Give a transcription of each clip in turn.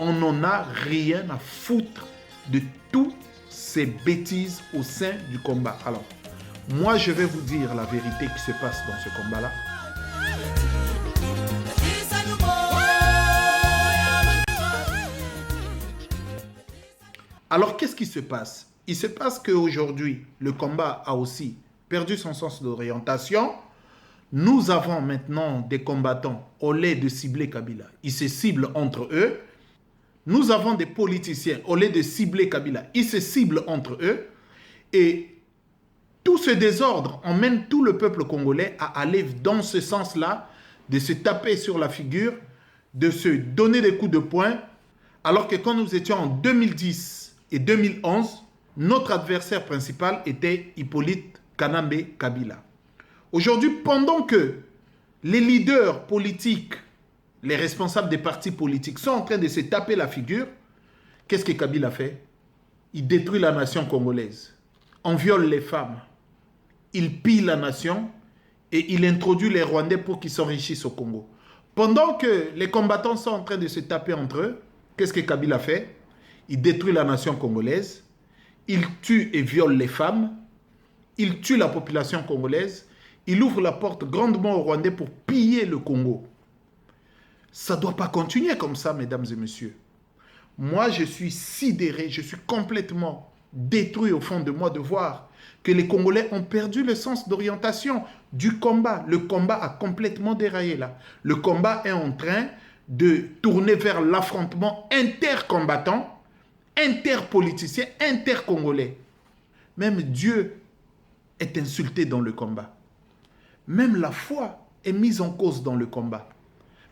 On n'en a rien à foutre de toutes ces bêtises au sein du combat. Alors, moi, je vais vous dire la vérité qui se passe dans ce combat-là. Alors, qu'est-ce qui se passe? Il se passe qu'aujourd'hui, le combat a aussi perdu son sens d'orientation. Nous avons maintenant des combattants, au lieu de cibler Kabila, ils se ciblent entre eux. Nous avons des politiciens, au lieu de cibler Kabila, ils se ciblent entre eux. Et tout ce désordre emmène tout le peuple congolais à aller dans ce sens-là, de se taper sur la figure, de se donner des coups de poing, alors que quand nous étions en 2010 et 2011, notre adversaire principal était Hippolyte Kanambe Kabila. Aujourd'hui, pendant que les leaders politiques, les responsables des partis politiques sont en train de se taper la figure, qu'est-ce que Kabila fait? Il détruit la nation congolaise, on viole les femmes, il pille la nation et il introduit les Rwandais pour qu'ils s'enrichissent au Congo. Pendant que les combattants sont en train de se taper entre eux, qu'est-ce que Kabila fait? Il détruit la nation congolaise, il tue et viole les femmes, il tue la population congolaise, il ouvre la porte grandement aux Rwandais pour piller le Congo. Ça ne doit pas continuer comme ça, mesdames et messieurs. Moi, je suis sidéré, je suis complètement détruit au fond de moi de voir que les Congolais ont perdu le sens d'orientation du combat. Le combat a complètement déraillé là. Le combat est en train de tourner vers l'affrontement intercombattant, interpoliticien, intercongolais. Même Dieu est insulté dans le combat. Même la foi est mise en cause dans le combat.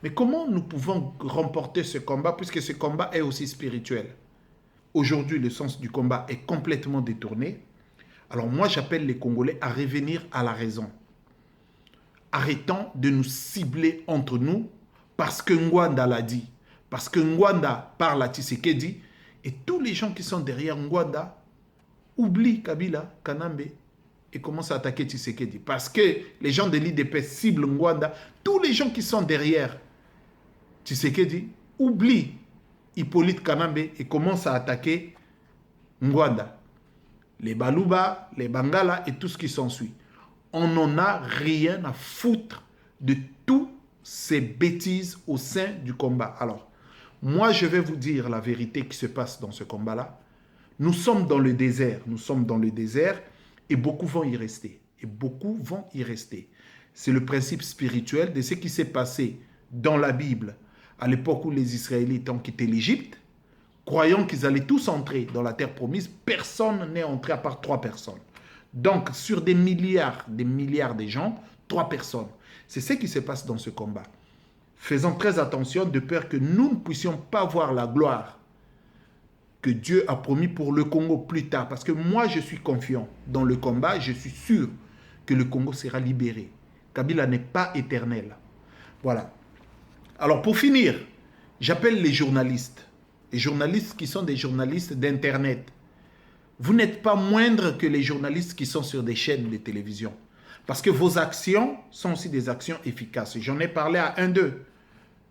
Mais comment nous pouvons remporter ce combat puisque ce combat est aussi spirituel? Aujourd'hui, le sens du combat est complètement détourné. Alors moi, j'appelle les Congolais à revenir à la raison. Arrêtons de nous cibler entre nous parce que Ngwanda l'a dit. Parce que Ngwanda parle à Tshisekedi et tous les gens qui sont derrière Ngwanda oublient Kabila, Kanambe et commencent à attaquer Tshisekedi. Parce que les gens de l'IDP ciblent Ngwanda. Tous les gens qui sont derrière Tshisekedi oublient Hippolyte Kanambe et commencent à attaquer Ngwanda. Les Baluba, les Bangala et tout ce qui s'ensuit. On n'en a rien à foutre de toutes ces bêtises au sein du combat. Alors, moi, je vais vous dire la vérité qui se passe dans ce combat-là. Nous sommes dans le désert. Nous sommes dans le désert et beaucoup vont y rester. Et beaucoup vont y rester. C'est le principe spirituel de ce qui s'est passé dans la Bible à l'époque où les Israélites ont quitté l'Égypte, croyant qu'ils allaient tous entrer dans la terre promise. Personne n'est entré à part 3 personnes. Donc, sur des milliards de gens, 3 personnes. C'est ce qui se passe dans ce combat. Faisons très attention de peur que nous ne puissions pas voir la gloire que Dieu a promis pour le Congo plus tard. Parce que moi, je suis confiant dans le combat. Je suis sûr que le Congo sera libéré. Kabila n'est pas éternel. Voilà. Alors, pour finir, j'appelle les journalistes qui sont des journalistes d'Internet. Vous n'êtes pas moindres que les journalistes qui sont sur des chaînes de télévision. Parce que vos actions sont aussi des actions efficaces. J'en ai parlé à un d'eux,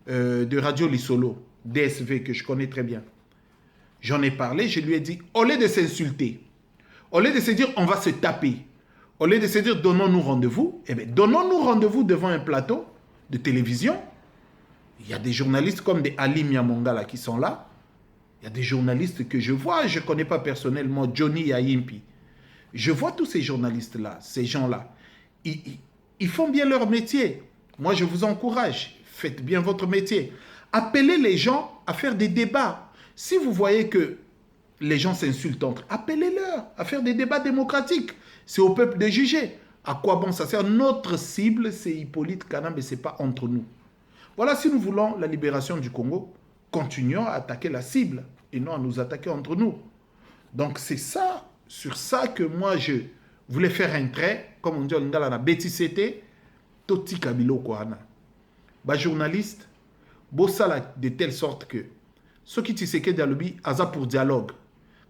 de Radio Lissolo, DSV, que je connais très bien. J'en ai parlé, je lui ai dit, au lieu de s'insulter, au lieu de se dire on va se taper, au lieu de se dire donnons-nous rendez-vous, eh bien, donnons-nous rendez-vous devant un plateau de télévision. Il y a des journalistes comme des Ali Miamongala qui sont là. Il y a des journalistes que je vois, je ne connais pas personnellement, Johnny Yayimpi. Je vois tous ces journalistes-là, ces gens-là. Ils font bien leur métier. Moi, je vous encourage. Faites bien votre métier. Appelez les gens à faire des débats. Si vous voyez que les gens s'insultent entre, appelez-leur à faire des débats démocratiques. C'est au peuple de juger. À quoi bon ça sert? Notre cible, c'est Hippolyte Kanambe, mais ce n'est pas entre nous. Voilà, si nous voulons la libération du Congo, continuons à attaquer la cible et non à nous attaquer entre nous. Donc c'est ça, sur ça que moi je voulais faire un trait, comme on dit en Ngala, bêtisité, toti kabilo kohana. Ba journaliste, bossala de telle sorte que ceux qui tiseke dialobi aza pour dialogue.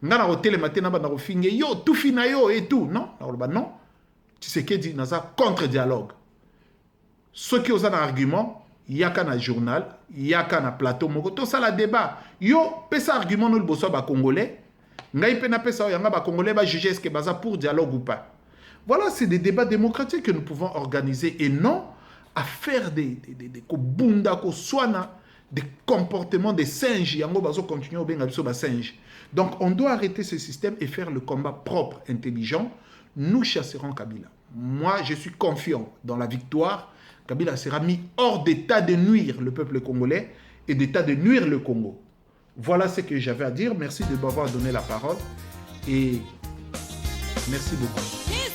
Ngana hotel matin na na finge yo tout fina yo et tout, non? Non. Tiseke dit naza contre dialogue. Ceux qui ont un argument yaka na journal, yaka na plateau moko, tout ça la débat. Yo, pesa argument nous le bosso ba congolais. Ngai pe na pesa yanga ba congolais ba juger est-ce que baza pour dialogue ou pas. Voilà, c'est des débats démocratiques que nous pouvons organiser et non à faire des kobunda ko swana des comportements de singes. Yango bazo continuer au benga biso ba singe. Donc on doit arrêter ce système et faire le combat propre, intelligent. Nous chasserons Kabila. Moi, je suis confiant dans la victoire. Kabila sera mis hors d'état de nuire le peuple congolais et d'état de nuire le Congo. Voilà ce que j'avais à dire. Merci de m'avoir donné la parole et merci beaucoup.